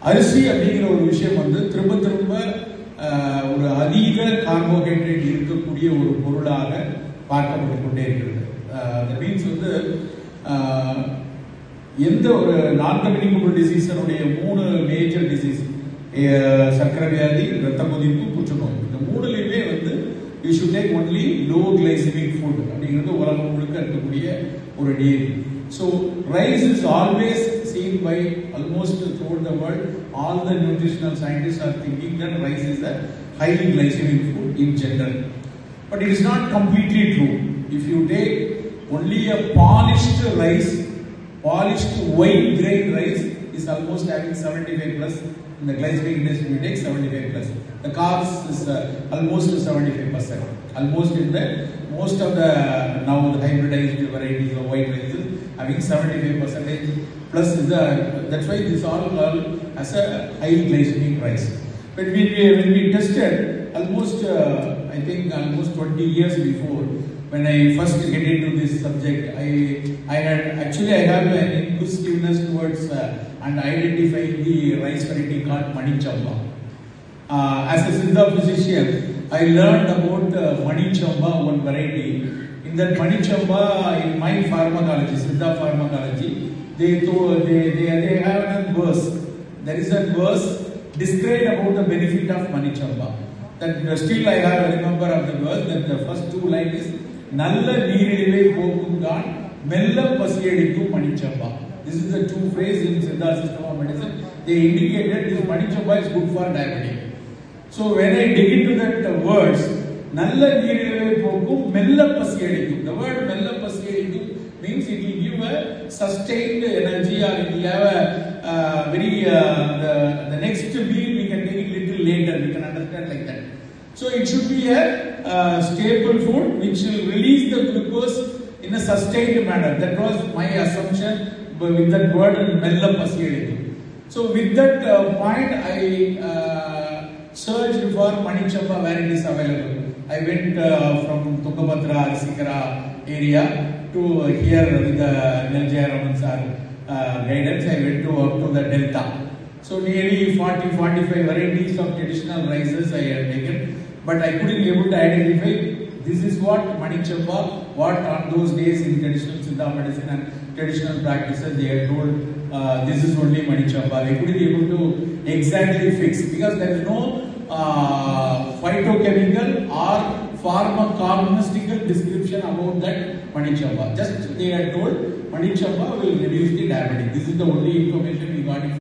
அரிசி அப்படிங்கிற ஒரு விஷயம் வந்து திரும்ப திரும்ப ஒரு அதிக கார்போஹைட்ரேட் இருக்கக்கூடிய ஒரு பொருளாக பார்க்கப்பட்டு கொண்டே இருக்கிறது. மீன்ஸ் வந்து எந்த ஒரு நான் கம்யூனிகபிள் டிசீஸனுடைய 3 மேஜர் டிசீஸ், சர்க்கரை வியாதி, ரத்த கொதிப்பு, புற்றுநோய், இந்த 3லையுமே வந்து you should take only low glycaemic food அப்படிங்கிறது உலகம் முழுக்க இருக்கக்கூடிய ஒரு டிஎடி. So rice is always seen by almost throughout the world. All the nutritional scientists are thinking that rice is a highly glycemic food in general, but it is not completely true. If you take only a polished rice, polished white grain rice is almost having 75 plus. In the glycemic index we take 75 plus. The carbs is almost 75%. Almost in the most of the now the hybridized varieties of white rice is having 75% plus. That's why this all called as a high glycemic rice. But when we tested almost I think almost 20 years before, when I first get into this subject, I have an inquisitiveness towards and identifying the rice variety called Manichamba. As a Siddha physician, I learned about Manichamba, one variety. In that Manichamba, in my pharmacology, Siddha pharmacology, they have a verse. There is a verse described about the benefit of Manichamba. That still I have a remember of the verse. That the first 2 lines is நல்ல நீரிழிவை போக்குங்கான் மெல்ல பசியடிக்கும் மணிச்சம்பா. This is the 2 phrases in Siddha system of medicine. They indicated this Manichamba is good for diabetes. So when I dig into that words, நல்ல நீரிழிவை போக்கும் மெல்ல பசியடிக்கும். The word மெல்ல பசியடிக்கும் means it will give a sustained energy, or it will have a very the next meal we can take it little later. We can understand like that. So it should be a staple food which will release the glucose in a sustained manner. That was my assumption with that word mella pasiyadikku. So with that point, I searched for Manichamba where it is available. I went from Tungabhadra, Arsikara area to here with the Neljaya Raman sir guidance. I went up to the Delta. So nearly 40-45 varieties of traditional rices I had taken, but I couldn't be able to identify this is what Manichamba, what on those days in traditional Siddha medicine and traditional practices they had told this is only Manichamba. I couldn't be able to exactly fix because there is no phytochemical or pharmacognostical description about that Manichamba. Just they had told Manichamba will reduce the diabetes. This is the only information we got.